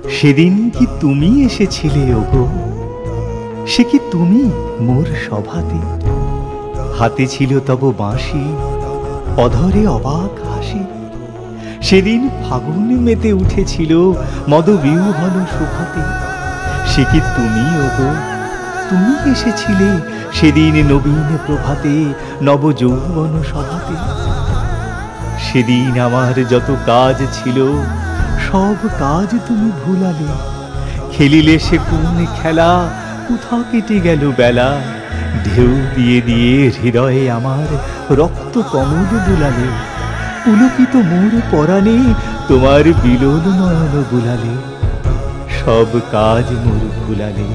সেদিন কি তুমি এসেছিলে ওগো, সে কি তুমি মোর সভাতে? হাতে ছিল তব বাঁশি, অধরে অবাক হাসি। সেদিন ফাগুন মেতে উঠেছিল মদবিহ্বল শোভাতে। সে কি তুমি ওগো, তুমি এসেছিলে সেদিন নবীন প্রভাতে নবযৌবন সভাতে। সেদিন আমার যত কাজ ছিল সব কাজ তুমি ভুলালে। খেলিলে সে কোন খেলা, কোথা কেটে গেল বেলা। ঢেউ দিয়ে দিয়ে হৃদয়ে আমার রক্ত কমল বুলালে। পুলকিত মোর পরাণে তোমার বিলোল নয়ন বুলালে। সব কাজ মোর ভুলালে।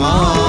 Ah